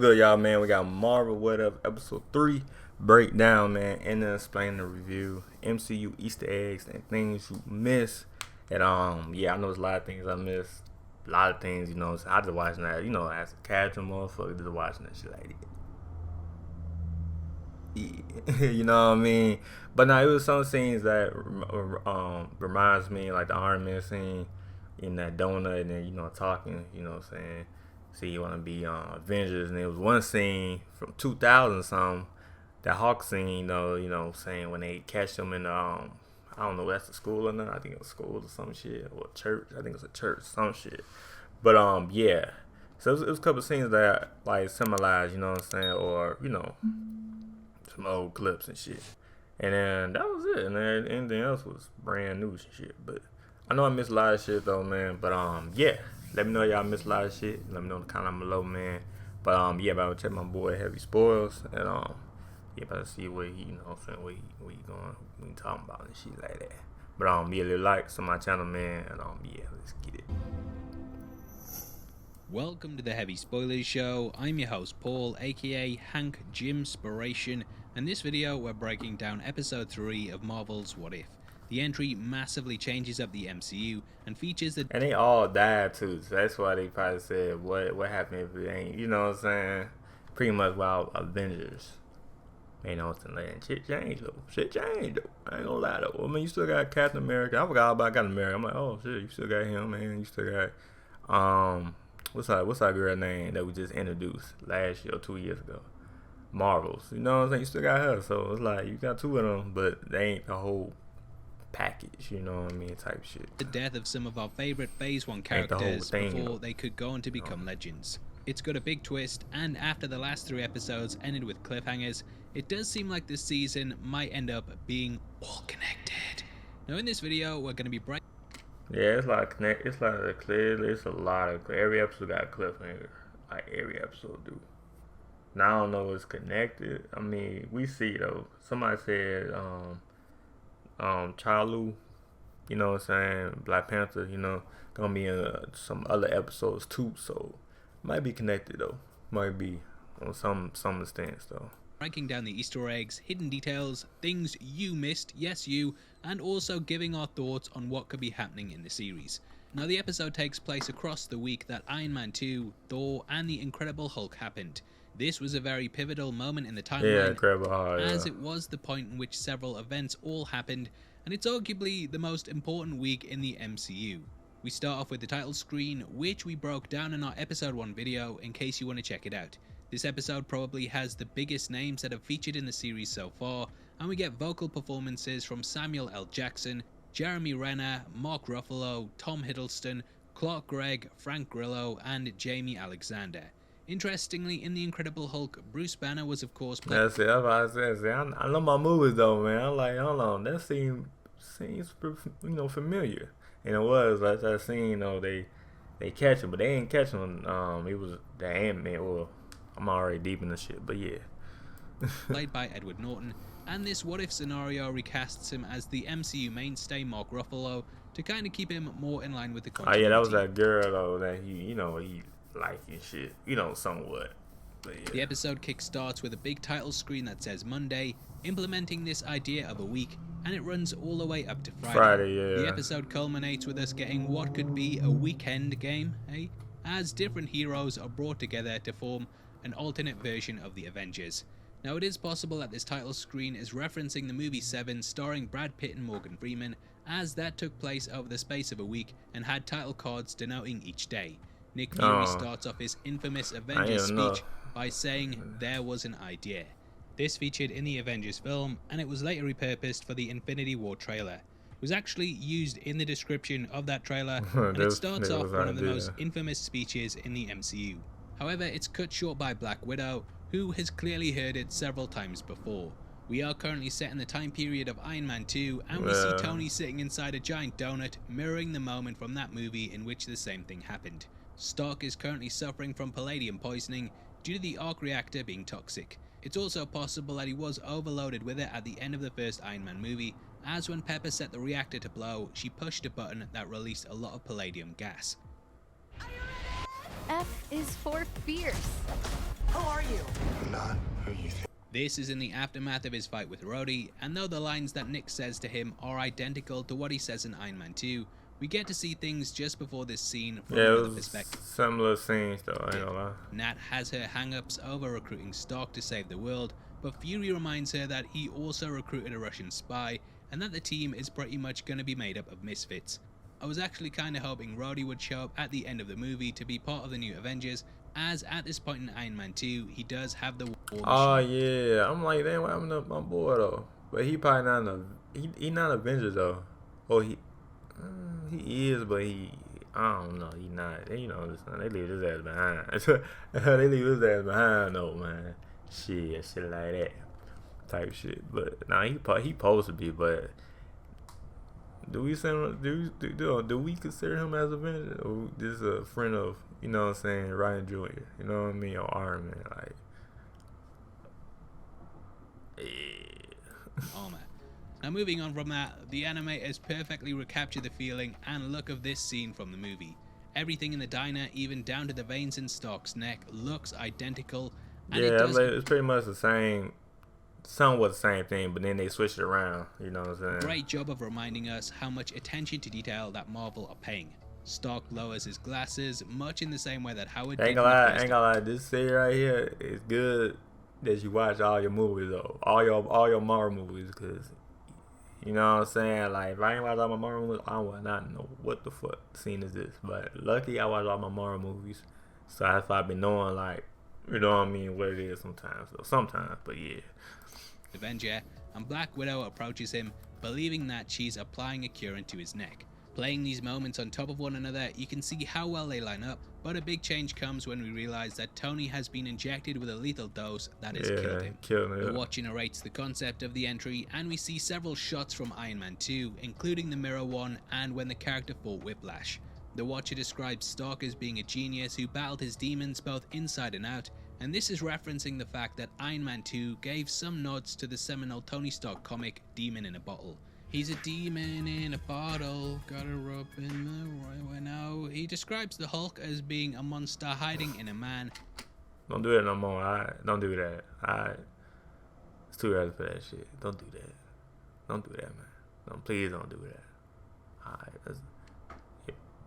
good, y'all, man? We got Marvel What Up episode 3 breakdown, man, and then explain the review, MCU Easter eggs and things you miss. And yeah, I know there's a lot of things I missed. A lot of things, you know. So I just watching that, you know, as a casual motherfucker, just watching that shit like that. Yeah. You know what I mean? But now it was some scenes that reminds me, like the Iron Man scene in that donut, and then, you know, talking, you know what I'm saying? See, you want to be Avengers, and there was one scene from 2000 something, that Hawk scene, you know, saying when they catch them in the, I don't know if that's the school or not. I think it was school or some shit, or church. I think it was a church, some shit. But yeah, so it was a couple of scenes that like symbolize, you know what I'm saying, or you know, some old clips and shit. And then that was it, and then anything else was brand new and shit. But I know I missed a lot of shit though, man. But yeah. Let me know y'all missed a lot of shit. Let me know in the comment below, man. But yeah, about to check my boy Heavy Spoils, and yeah, about to see where he, you know what I'm saying, where he going, we talking about and shit like that. But yeah, leave likes on my channel, man, and yeah, let's get it. Welcome to the Heavy Spoilers Show. I'm your host Paul, aka Hank Jimspiration, and this video we're breaking down episode 3 of Marvel's What If. The entry massively changes up the MCU and features the... And they all died too, so that's why they probably said, what happened if it ain't, you know what I'm saying? Pretty much without Avengers. You know what I'm saying? Shit changed though. I ain't gonna lie though. I mean, you still got Captain America. I forgot about Captain America. I'm like, oh shit, you still got him, man. You still got, what's that girl name that we just introduced last year or 2 years ago? Marvels. You know what I'm saying? You still got her, so it's like, you got 2 of them, but they ain't the whole package, you know what I mean, type shit. The death of some of our favorite Phase 1 characters before they could go on to become legends. It's got a big twist, and after the last 3 episodes ended with cliffhangers, it does seem like this season might end up being all connected. Now in this video, we're going to be breaking... Yeah, it's like clearly, it's a lot of, every episode got a cliffhanger, like every episode do. Now I don't know if it's connected. I mean, we see though, somebody said, Chalu, you know what I'm saying, Black Panther, you know, gonna be in some other episodes too, so might be connected though, might be on some extent though. Breaking down the Easter eggs, hidden details, things you missed, yes you, and also giving our thoughts on what could be happening in the series. Now the episode takes place across the week that Iron Man 2, Thor, and the Incredible Hulk happened. This was a very pivotal moment in the timeline, as it was the point in which several events all happened, and it's arguably the most important week in the MCU. We start off with the title screen, which we broke down in our episode 1 video in case you want to check it out. This episode probably has the biggest names that have featured in the series so far, and we get vocal performances from Samuel L. Jackson, Jeremy Renner, Mark Ruffalo, Tom Hiddleston, Clark Gregg, Frank Grillo, and Jamie Alexander. Interestingly, in The Incredible Hulk, Bruce Banner was of course played... That's it, that's what I said. See, I know my movies though, man. I'm like, hold on, that seems you know, familiar. And it was like that scene, you know, they catch him, but they ain't catch him. It was the Ant-Man. Well, I'm already deep in the shit, but yeah. Played by Edward Norton, and this what if scenario recasts him as the MCU mainstay Mark Ruffalo to kind of keep him more in line with the continuity. Oh yeah, that was that girl though that he like and shit, you know, somewhat. But yeah. The episode kickstarts with a big title screen that says Monday, implementing this idea of a week, and it runs all the way up to Friday. Yeah. The episode culminates with us getting what could be a weekend game, as different heroes are brought together to form an alternate version of the Avengers. Now it is possible that this title screen is referencing the movie 7 starring Brad Pitt and Morgan Freeman, as that took place over the space of a week and had title cards denoting each day. Nick Fury starts off his infamous Avengers speech by saying there was an idea. This featured in the Avengers film, and it was later repurposed for the Infinity War trailer. It was actually used in the description of that trailer, and it starts off one of the most infamous speeches in the MCU. However, it's cut short by Black Widow, who has clearly heard it several times before. We are currently set in the time period of Iron Man 2, and we see Tony sitting inside a giant donut, mirroring the moment from that movie in which the same thing happened. Stark is currently suffering from palladium poisoning due to the arc reactor being toxic. It's also possible that he was overloaded with it at the end of the first Iron Man movie, as when Pepper set the reactor to blow, she pushed a button that released a lot of palladium gas. F is for fierce. Who are you? I'm not who you think. This is in the aftermath of his fight with Rhodey, and though the lines that Nick says to him are identical to what he says in Iron Man 2, we get to see things just before this scene from another perspective. Similar scenes though, I ain't gonna lie. Nat has her hang-ups over recruiting Stark to save the world, but Fury reminds her that he also recruited a Russian spy, and that the team is pretty much going to be made up of misfits. I was actually kind of hoping Rhodey would show up at the end of the movie to be part of the new Avengers, as at this point in Iron Man 2, he does have the war machine. Oh yeah, I'm like, damn, what happened to my boy though? But he probably not he not Avengers though. Oh, he is, but I don't know, he not. You know, they leave his ass behind. They leave his ass behind though, man. Shit like that type shit. But nah, he supposed to be. But do we consider him as Avenger, or this is a friend of, you know what I'm saying, Ryan Jr., you know what I mean, or Iron Man, like, yeah. Oh man. Now moving on from that, the animators perfectly recapture the feeling and look of this scene from the movie. Everything in the diner, even down to the veins in Stark's neck, looks identical. And yeah, it's pretty much the same, somewhat the same thing, but then they switched it around, you know what I'm saying? Great job of reminding us how much attention to detail that Marvel are paying. Stark lowers his glasses, much in the same way that Howard did. Ain't gonna lie, this series right here is good that you watch all your movies though, all your Marvel movies, because, you know what I'm saying, like, if I ain't watch all my Marvel movies, I would not know what the fuck scene is this. But lucky I watch all my Marvel movies, so that's why I've been knowing, like, you know what I mean, what it is sometimes, but yeah. Avenger, and Black Widow approaches him, believing that she's applying a cure into his neck. Playing these moments on top of one another, you can see how well they line up, but a big change comes when we realize that Tony has been injected with a lethal dose that has killed him. The Watcher narrates the concept of the entry, and we see several shots from Iron Man 2, including the mirror one and when the character fought Whiplash. The Watcher describes Stark as being a genius who battled his demons both inside and out, and this is referencing the fact that Iron Man 2 gave some nods to the seminal Tony Stark comic Demon in a Bottle. He's a demon in a bottle, got a rope in the right way now. He describes the Hulk as being a monster hiding in a man. Don't do it no more, alright? Don't do that, alright? It's too early for that shit. Don't do that. Don't do that, man. Please don't do that. Alright,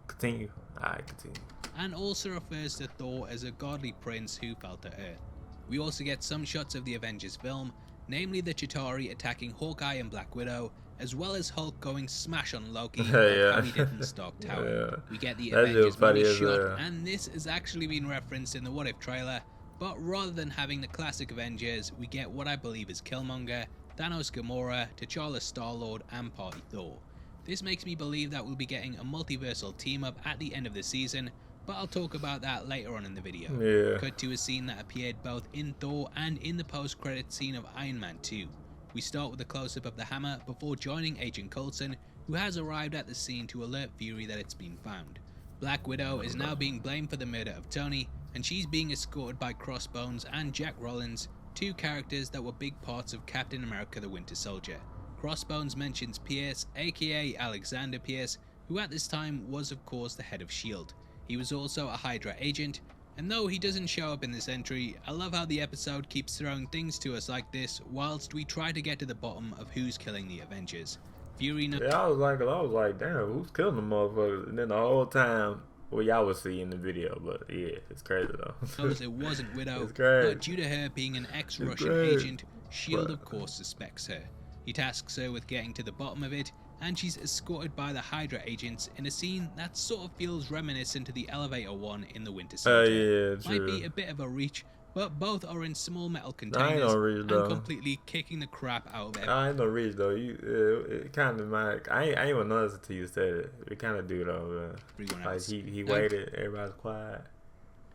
continue. Alright, continue. And also refers to Thor as a godly prince who fell to earth. We also get some shots of the Avengers film, namely the Chitauri attacking Hawkeye and Black Widow, as well as Hulk going smash on Loki, like how he did in the Stark Tower. Yeah. We get the Avengers money shot, and this has actually been referenced in the What If trailer, but rather than having the classic Avengers, we get what I believe is Killmonger, Thanos Gamora, T'Challa Star-Lord, and Party Thor. This makes me believe that we'll be getting a multiversal team-up at the end of the season, but I'll talk about that later on in the video. Yeah. Cut to a scene that appeared both in Thor and in the post-credit scene of Iron Man 2. We start with a close-up of the hammer before joining Agent Coulson, who has arrived at the scene to alert Fury that it's been found. Black Widow is now being blamed for the murder of Tony, and she's being escorted by Crossbones and Jack Rollins, two characters that were big parts of Captain America the Winter Soldier. Crossbones mentions Pierce, aka Alexander Pierce, who at this time was of course the head of S.H.I.E.L.D. He was also a Hydra agent, and though he doesn't show up in this entry, I love how the episode keeps throwing things to us like this whilst we try to get to the bottom of who's killing the Avengers. Fury Yeah, I was like, damn, who's killing the motherfuckers? And then the whole time, well, y'all would see in the video, but yeah, it's crazy though. knows it wasn't Widow, but due to her being an ex-Russian agent, S.H.I.E.L.D. of course suspects her. He tasks her with getting to the bottom of it, and she's escorted by the Hydra agents in a scene that sort of feels reminiscent to the elevator one in the Winter Soldier. Yeah, true. Might be a bit of a reach, but both are in small metal containers and completely kicking the crap out of it. I ain't no reach though. It kind of like I ain't even noticed until you said it. It kind of do though. Like he waited, everybody's quiet,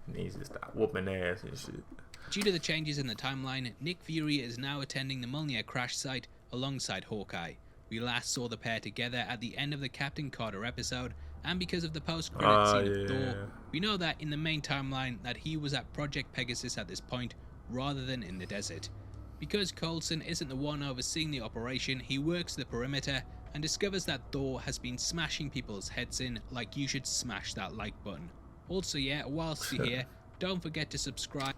and he just stopped whooping ass and shit. Due to the changes in the timeline, Nick Fury is now attending the Mjolnir crash site alongside Hawkeye. We last saw the pair together at the end of the Captain Carter episode, and because of the post-credit scene of Thor, we know that in the main timeline that he was at Project Pegasus at this point, rather than in the desert. Because Coulson isn't the one overseeing the operation, he works the perimeter and discovers that Thor has been smashing people's heads in like you should smash that like button. Also whilst you're here, don't forget to subscribe.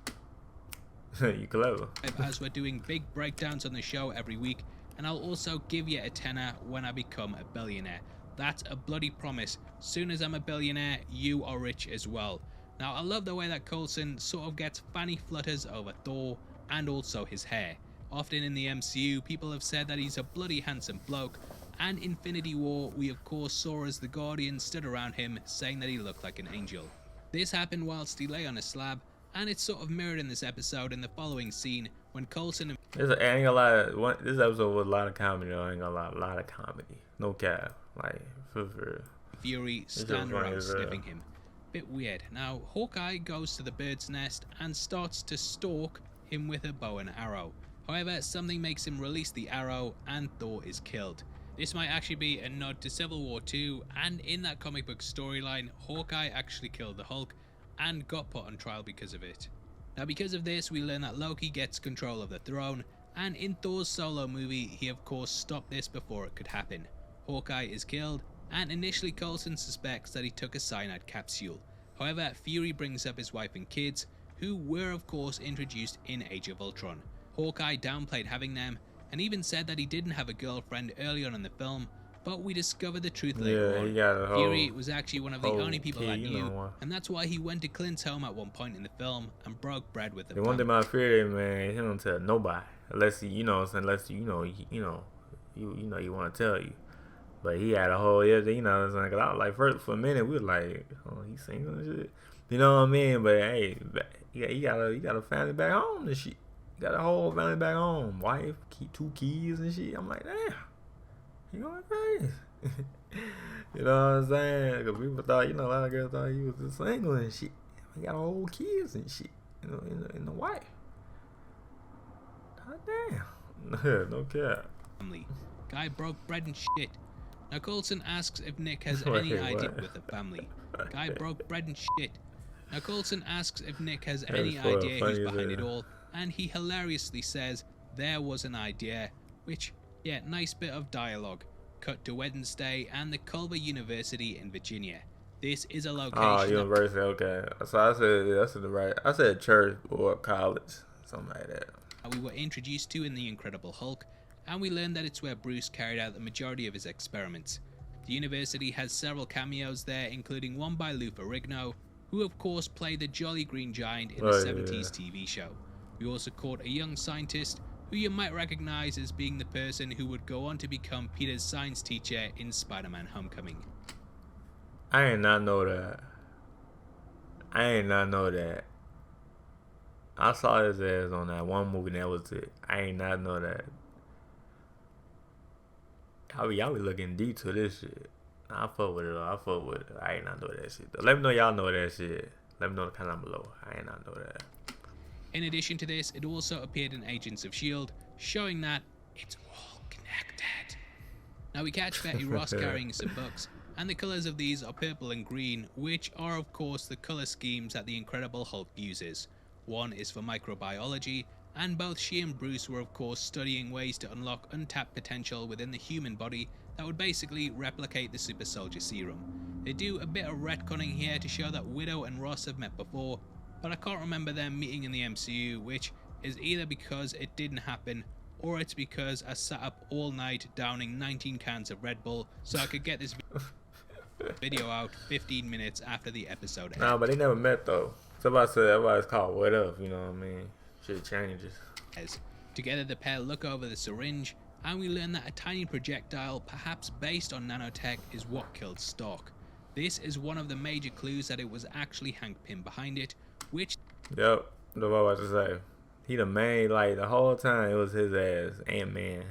You clever. As we're doing big breakdowns on the show every week, and I'll also give you a tenner when I become a billionaire. That's a bloody promise. Soon as I'm a billionaire, you are rich as well. Now, I love the way that Coulson sort of gets fanny flutters over Thor and also his hair. Often in the MCU, people have said that he's a bloody handsome bloke, and Infinity War, we of course saw as the Guardians stood around him saying that he looked like an angel. This happened whilst he lay on a slab, and it's sort of mirrored in this episode in the following scene when Coulson and This episode was a lot of comedy though. I ain't gonna lie, a lot of comedy. No cap. Like, for Fury stand around sniffing him. Bit weird. Now, Hawkeye goes to the bird's nest and starts to stalk him with a bow and arrow. However, something makes him release the arrow and Thor is killed. This might actually be a nod to Civil War 2, and in that comic book storyline, Hawkeye actually killed the Hulk and got put on trial because of it. Now, because of this, we learn that Loki gets control of the throne, and in Thor's solo movie, he of course stopped this before it could happen. Hawkeye is killed, and initially Coulson suspects that he took a cyanide capsule. However, Fury brings up his wife and kids, who were of course introduced in Age of Ultron. Hawkeye downplayed having them, and even said that he didn't have a girlfriend early on in the film, but we discover the truth later on. He got a whole, Fury was actually one of the only people that knew, know, and that's why he went to Clint's home at one point in the film and broke bread with the one thing about Fury, man, he don't tell nobody unless he, you know, unless you want to tell you. But he had a whole, you know, cause I was like, for a minute we were like, oh, he's single and shit, you know what I mean? But hey, he got a family back home and shit. He got a whole family back home, wife, 2 kids and shit. I'm like, damn, he going crazy. You know what I'm saying? Cause people thought, you know, a lot of girls thought he was just single and shit. He got whole kids and shit, you know, in the wife. God damn, no cap. Family. Guy broke bread and shit. Now Coulson asks if Nick has any idea with the family. Guy broke bread and shit. Now Coulson asks if Nick has any idea who's behind it all, and he hilariously says there was an idea, which, yeah, nice bit of dialogue. Cut to Wednesday and the Culver University in Virginia. This is a location. Oh, university, okay. So I said I said church or college, something like that. We were introduced to in The Incredible Hulk, and we learned that it's where Bruce carried out the majority of his experiments. The university has several cameos there, including one by Lou Ferrigno, who of course played the Jolly Green Giant in the 70s TV show. We also caught a young scientist who you might recognize as being the person who would go on to become Peter's science teacher in Spider-Man Homecoming. I did not know that. I saw his ass on that one movie and that was it. I did not know that. Y'all be looking deep to this shit. I fuck with it though. I ain't not know that shit though. Let me know y'all know that shit. Let me know in the comment below. I ain't not know that. In addition to this, it also appeared in Agents of S.H.I.E.L.D., showing that it's all connected. Now we catch Betty Ross carrying some books, and the colours of these are purple and green, which are of course the colour schemes that the Incredible Hulk uses. One is for microbiology, and both she and Bruce were of course studying ways to unlock untapped potential within the human body that would basically replicate the super soldier serum. They do a bit of retconning here to show that Widow and Ross have met before, but I can't remember them meeting in the MCU, which is either because it didn't happen, or it's because I sat up all night downing 19 cans of Red Bull so I could get this video out 15 minutes after the episode ended. Nah, but they never met though. Somebody said everybody's called What Up, you know what I mean? Shit changes. Together the pair look over the syringe, and we learn that a tiny projectile, perhaps based on nanotech, is what killed Stark. This is one of the major clues that it was actually Hank Pym behind it, which... Yep, that's what I was about to say. He the main, like, the whole time it was his ass, Ant-Man.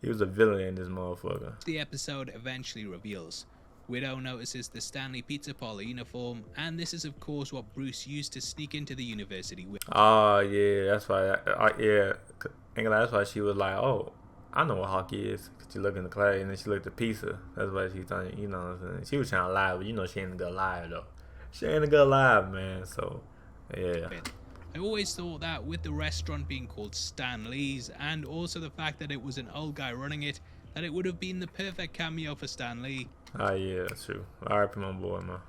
He was a villain in this motherfucker. The episode eventually reveals. Widow notices the Stanley Pizza Parlor uniform, and this is of course what Bruce used to sneak into the university with. Oh, yeah, that's why, yeah, that's why she was like, oh, I know what Hawk is. She looked in the class, and then she looked at pizza. That's why she thought, you know what I'm saying? She was trying to lie, but you know she ain't gonna lie, though. She ain't gonna lie, man, so, yeah. I always thought that with the restaurant being called Stan Lee's, and also the fact that it was an old guy running it, that it would have been the perfect cameo for Stan Lee. Oh, yeah, that's true. R.I.P. my boy, man.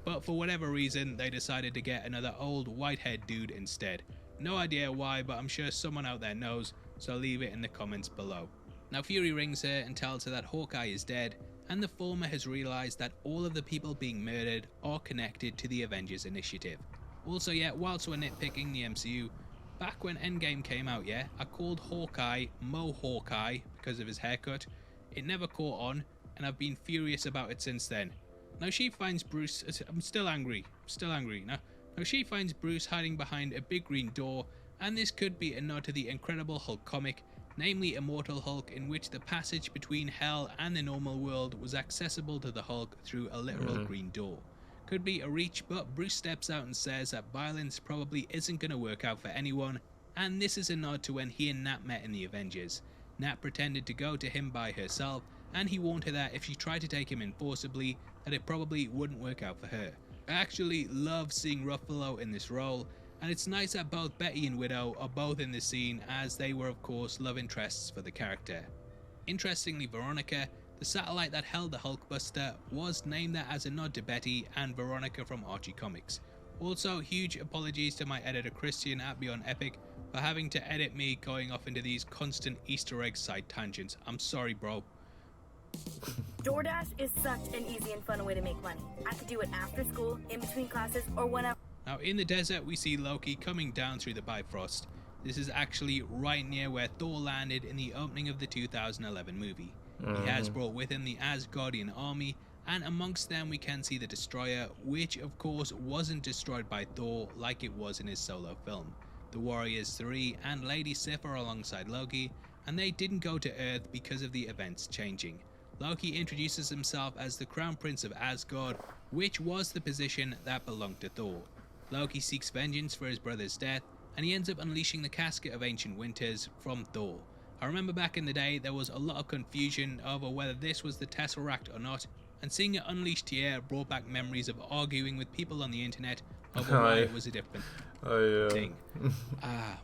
but for whatever reason they decided to get another old white-haired dude instead. No idea why, but I'm sure someone out there knows, so leave it in the comments below. Now Fury rings her and tells her that Hawkeye is dead, and the former has realised that all of the people being murdered are connected to the Avengers Initiative. Also, yeah, whilst we're nitpicking the MCU, back when Endgame came out, yeah, I called Hawkeye Mo Hawkeye because of his haircut. It never caught on, and I've been furious about it since then. Now she finds Bruce, I'm still angry. Now she finds Bruce hiding behind a big green door, and this could be a nod to the Incredible Hulk comic, namely Immortal Hulk, in which the passage between Hell and the normal world was accessible to the Hulk through a literal green door. Could be a reach, but Bruce steps out and says that violence probably isn't going to work out for anyone, and this is a nod to when he and Nat met in the Avengers. Nat pretended to go to him by herself, and he warned her that if she tried to take him in forcibly, that it probably wouldn't work out for her. I actually love seeing Ruffalo in this role, and it's nice that both Betty and Widow are both in this scene, as they were of course love interests for the character. Interestingly, Veronica, the satellite that held the Hulkbuster, was named that as a nod to Betty and Veronica from Archie Comics. Also, huge apologies to my editor Christian at Beyond Epic for having to edit me going off into these constant Easter egg side tangents. I'm sorry, bro. DoorDash is such an easy and fun way to make money. I could do it after school, in between classes, or whenever. Now in the desert we see Loki coming down through the Bifrost. This is actually right near where Thor landed in the opening of the 2011 movie. He has brought with him the Asgardian army, and amongst them we can see the Destroyer, which of course wasn't destroyed by Thor like it was in his solo film. The Warriors 3 and Lady Sif are alongside Loki, and they didn't go to Earth because of the events changing. Loki introduces himself as the Crown Prince of Asgard, which was the position that belonged to Thor. Loki seeks vengeance for his brother's death, and he ends up unleashing the Casket of Ancient Winters from Thor. I remember back in the day there was a lot of confusion over whether this was the Tesseract or not, and seeing it unleashed here brought back memories of arguing with people on the internet over why it was a different thing.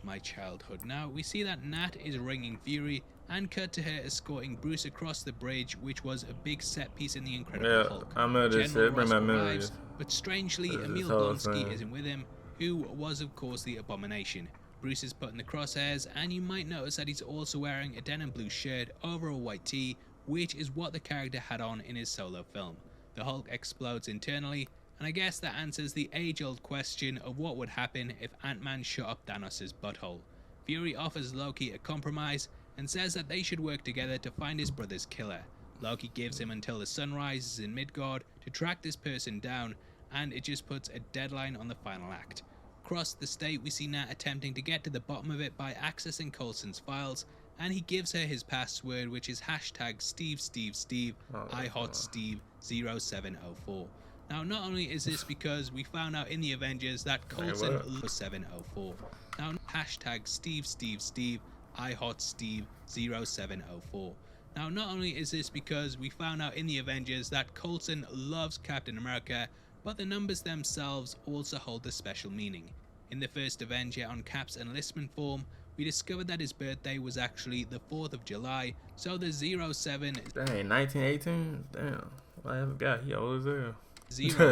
My childhood. Now we see that Nat is ringing Fury, and cut to her escorting Bruce across the bridge, which was a big set piece in the Incredible Hulk. I remember this shit, bring my memories. But strangely, Emil Blonsky isn't with him, who was of course the Abomination. Bruce is put in the crosshairs, and you might notice that he's also wearing a denim blue shirt over a white tee, which is what the character had on in his solo film. The Hulk explodes internally, and I guess that answers the age-old question of what would happen if Ant-Man shut up Thanos' butthole. Fury offers Loki a compromise and says that they should work together to find his brother's killer. Loki gives him until the sun rises in Midgard to track this person down, and it just puts a deadline on the final act. Across the state we see Nat attempting to get to the bottom of it by accessing Coulson's files, and he gives her his password, which is #SteveSteveSteve IHotSteve0704. Now not only is this because we found out in the Avengers that Coulson 704. Now #SteveSteveSteve IHotSteve0704. Now not only is this because we found out in the Avengers that Coulson loves Captain America, but the numbers themselves also hold a special meaning. In the first Avenger on Cap's enlistment form, we discovered that his birthday was actually the 4th of July, so the 07 Dang, 1918? Damn. I forgot, he old as hell.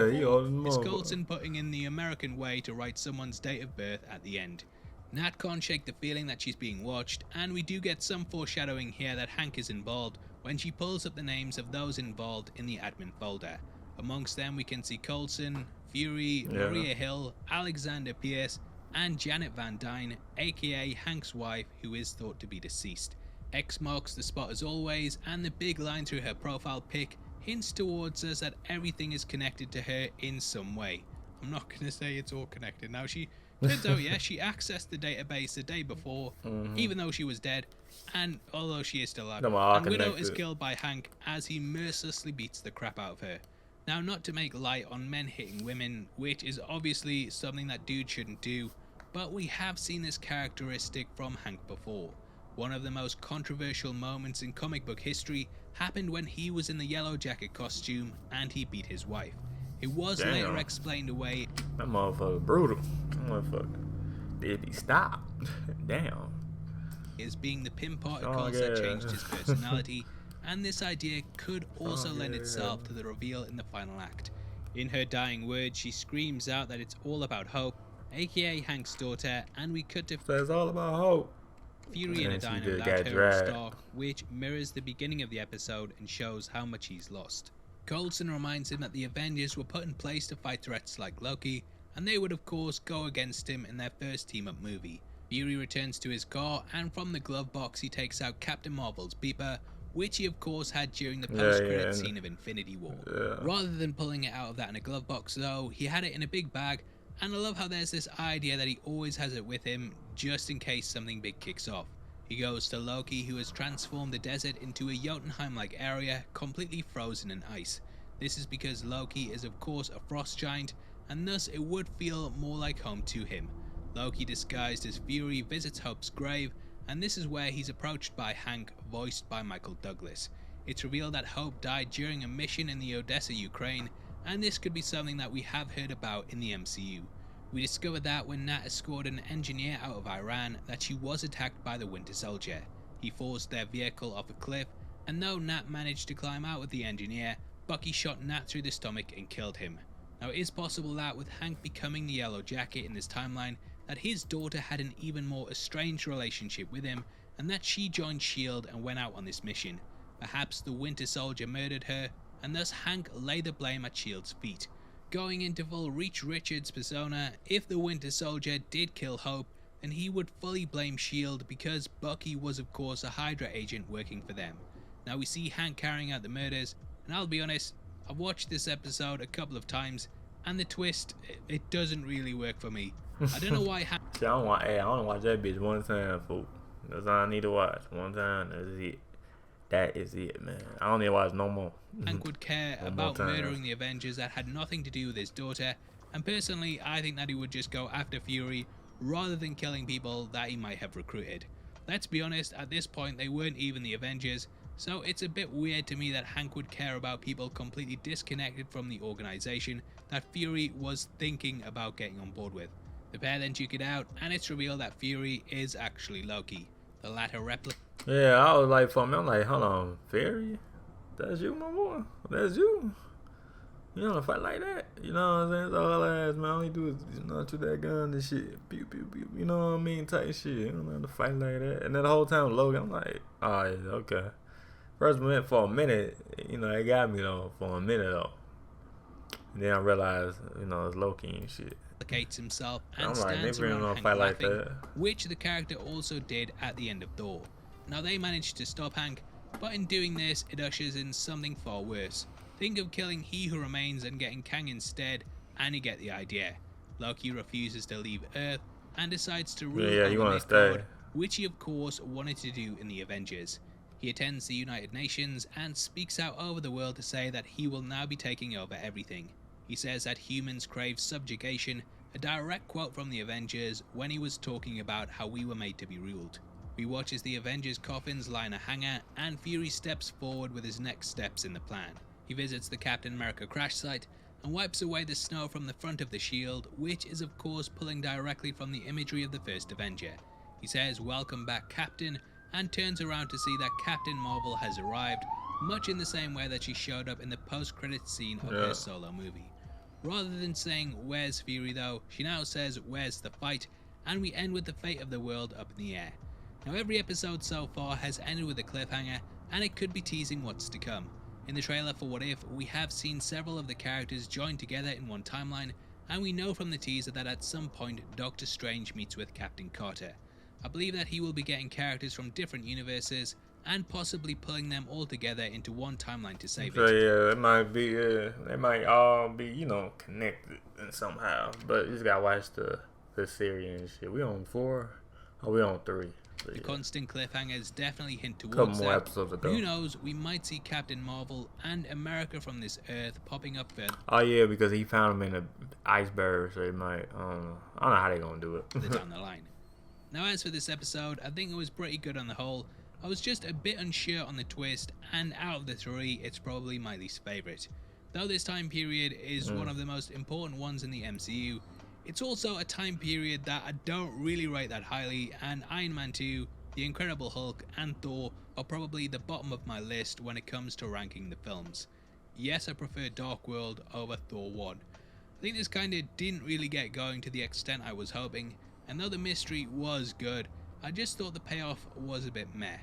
He old is Coulson putting in the American way to write someone's date of birth at the end. Nat can't shake the feeling that she's being watched, and we do get some foreshadowing here that Hank is involved when she pulls up the names of those involved in the admin folder. Amongst them we can see Coulson, Fury, Maria Hill, Alexander Pierce, and Janet Van Dyne, aka Hank's wife, who is thought to be deceased. X marks the spot as always, and the big line through her profile pic hints towards us that everything is connected to her in some way. I'm not going to say it's all connected. Now she turns out, yeah, she accessed the database the day before, even though she was dead, and although she is still alive. And Widow is killed by Hank as he mercilessly beats the crap out of her. Now, not to make light on men hitting women, which is obviously something that dudes shouldn't do, but we have seen this characteristic from Hank before. One of the most controversial moments in comic book history happened when he was in the Yellow Jacket costume and he beat his wife. It was later explained away. That motherfucker brutal. That motherfucker. Did he stop? Damn. As being the pin particles that changed his personality, and this idea could also lend itself to the reveal in the final act. In her dying words, she screams out that it's all about Hope, aka Hank's daughter, and we cut to So it's all about Hope. Fury in a And she diner just without got her and dragged. Stark, which mirrors the beginning of the episode and shows how much he's lost. Coulson reminds him that the Avengers were put in place to fight threats like Loki, and they would of course go against him in their first team-up movie. Fury returns to his car, and from the glove box he takes out Captain Marvel's beeper, which he of course had during the post-credit scene of Infinity War. Rather than pulling it out of that in a glove box though, he had it in a big bag, and I love how there's this idea that he always has it with him just in case something big kicks off. He goes to Loki, who has transformed the desert into a Jotunheim-like area completely frozen in ice. This is because Loki is of course a frost giant, and thus it would feel more like home to him. Loki, disguised as Fury, visits Hope's grave, and this is where he's approached by Hank, voiced by Michael Douglas. It's revealed that Hope died during a mission in the Odessa, Ukraine, and this could be something that we have heard about in the MCU. We discovered that when Nat escorted an engineer out of Iran that she was attacked by the Winter Soldier. He forced their vehicle off a cliff, and though Nat managed to climb out with the engineer, Bucky shot Nat through the stomach and killed him. Now it is possible that with Hank becoming the Yellow Jacket in this timeline, that his daughter had an even more estranged relationship with him, and that she joined S.H.I.E.L.D. and went out on this mission. Perhaps the Winter Soldier murdered her, and thus Hank laid the blame at S.H.I.E.L.D.'s feet. Going into full Reach Richards persona, if the Winter Soldier did kill Hope, then he would fully blame S.H.I.E.L.D. because Bucky was of course a Hydra agent working for them. Now we see Hank carrying out the murders, and I'll be honest, I've watched this episode a couple of times, and the twist, it doesn't really work for me. I don't know why Hank... See, I don't watch that bitch one time, fool. That's all I need to watch. One time, that's it. That is it, man. I don't need to watch no more. Hank would care about murdering the Avengers that had nothing to do with his daughter, and personally I think that he would just go after Fury rather than killing people that he might have recruited. Let's be honest, at this point they weren't even the Avengers, so it's a bit weird to me that Hank would care about people completely disconnected from the organization that Fury was thinking about getting on board with. The pair then duke it out, and it's revealed that Fury is actually Loki. The latter replica. Yeah, I was like, for me, I'm like, hold on, Fury? That's you, my boy? That's you? You don't fight like that? You know what I'm saying? It's all ass, man. All you do is, you know, shoot that gun and shit. Pew, pew, pew. You know what I mean? Type shit. You don't have to fight like that. And then the whole time, Logan, I'm like, oh, yeah, okay. First minute, for a minute, you know, it got me, though, for a minute, though. And then I realized, you know, it's Loki and shit. Himself and I'm stands like, around Hank fight like laughing, that. which the character also did at the end of Thor. Now they managed to stop Hank, but in doing this it ushers in something far worse. Think of killing He Who Remains and getting Kang instead, and you get the idea. Loki refuses to leave Earth and decides to rule over Midgard, which he of course wanted to do in the Avengers. He attends the United Nations and speaks out over the world to say that he will now be taking over everything. He says that humans crave subjugation, a direct quote from the Avengers when he was talking about how we were made to be ruled. We watch as the Avengers' coffins line a hangar, and Fury steps forward with his next steps in the plan. He visits the Captain America crash site and wipes away the snow from the front of the shield, which is of course pulling directly from the imagery of the first Avenger. He says, "Welcome back, Captain," and turns around to see that Captain Marvel has arrived, much in the same way that she showed up in the post-credits scene of her solo movie. Rather than saying, "Where's Fury," though, she now says, "Where's the fight?" and we end with the fate of the world up in the air. Now every episode so far has ended with a cliffhanger, and it could be teasing what's to come. In the trailer for What If, we have seen several of the characters joined together in one timeline, and we know from the teaser that at some point Doctor Strange meets with Captain Carter. I believe that he will be getting characters from different universes and possibly pulling them all together into one timeline to save it. So yeah, it might be, they might all be, you know, connected somehow. But you just gotta watch the series and shit. We on 4, or we on 3? So, the constant cliffhangers definitely hint towards couple more that. episodes ago. Who knows, we might see Captain Marvel and America from this Earth popping up further. Oh yeah, because he found him in an iceberg, so it might, I don't know how they gonna do it. down the line. Now as for this episode, I think it was pretty good on the whole. I was just a bit unsure on the twist, and out of the 3, it's probably my least favourite. Though this time period is one of the most important ones in the MCU, it's also a time period that I don't really rate that highly, and Iron Man 2, The Incredible Hulk, and Thor are probably the bottom of my list when it comes to ranking the films. yes, I prefer Dark World over Thor 1. I think this kinda didn't really get going to the extent I was hoping, and though the mystery was good, I just thought the payoff was a bit meh.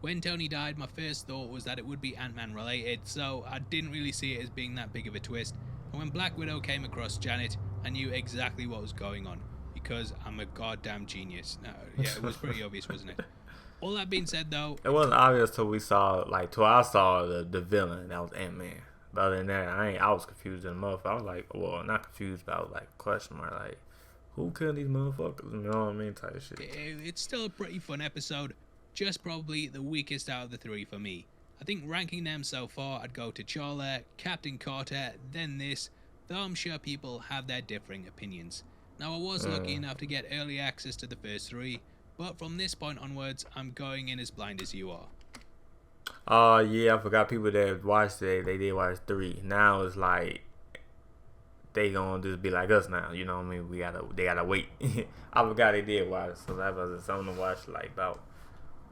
When Tony died, my first thought was that it would be Ant-Man related, so I didn't really see it as being that big of a twist. And when Black Widow came across Janet, I knew exactly what was going on, because I'm a goddamn genius. No, yeah, it was pretty obvious, wasn't it? All that being said, though, it wasn't obvious till we saw, like, till I saw the villain. That was Ant-Man. But other than that, I was confused in the motherfucker. I was like, well, not confused, but I was like, question mark, like, who killed these motherfuckers? You know what I mean? Type of shit. It's still a pretty fun episode, just probably the weakest out of the three for me. I think ranking them so far, I'd go T'Challa, Captain Carter, then this, though I'm sure people have their differing opinions. Now, I was lucky enough to get early access to the first three, but from this point onwards, I'm going in as blind as you are. Yeah, I forgot people that watched it. They did watch 3. Now it's like they gonna just be like us now. You know what I mean? They gotta wait. I forgot they did watch, so that was something to watch like about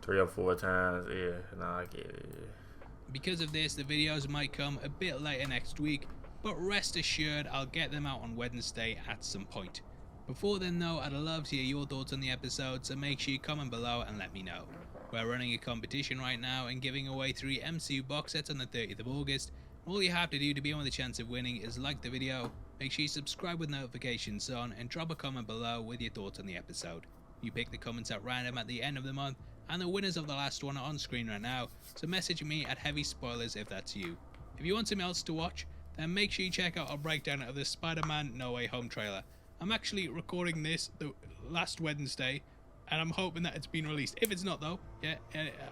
3 or 4 times. Yeah, no, I get it. Yeah. Because of this, the videos might come a bit later next week, but rest assured I'll get them out on Wednesday at some point. Before then though, I'd love to hear your thoughts on the episode, so make sure you comment below and let me know. We're running a competition right now and giving away 3 MCU box sets on the 30th of August. All you have to do to be on with a chance of winning is like the video, make sure you subscribe with notifications on, and drop a comment below with your thoughts on the episode. You pick the comments at random at the end of the month, and the winners of the last one are on screen right now, so message me at Heavy Spoilers if that's you. If you want something else to watch, then make sure you check out our breakdown of the Spider-Man No Way Home trailer. I'm actually recording this the last Wednesday, and I'm hoping that it's been released. If it's not though, yeah,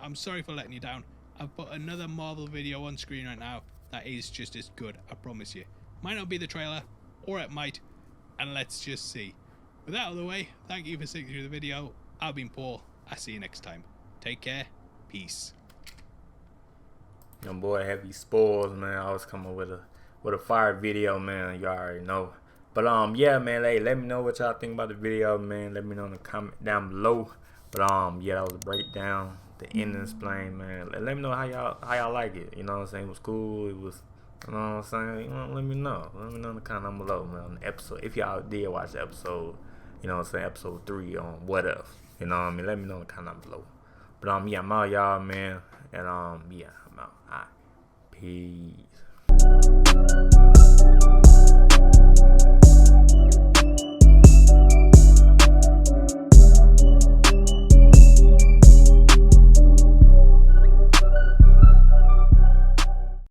I'm sorry for letting you down. I've put another Marvel video on screen right now that is just as good, I promise you. Might not be the trailer, or it might, and let's just see. With that out of the way, thank you for sitting through the video. I've been Paul. I'll see you next time. Take care. Peace. Young boy, Heavy Spoils, man. I always come up with a fire video, man. You already know. But yeah, man. Hey, let me know what y'all think about the video, man. Let me know in the comment down below. But yeah, that was a breakdown, the ending explain, man. Let me know how y'all like it. You know what I'm saying? It was cool. It was, you know what I'm saying? You know, let me know. Let me know in the comment down below, man. On the episode, if y'all did watch the episode, you know what I'm saying? Episode 3 on What If. You know what I mean? Let me know in the comment down below. But yeah, I'm out, y'all, man. And yeah, I'm out. All right. Peace.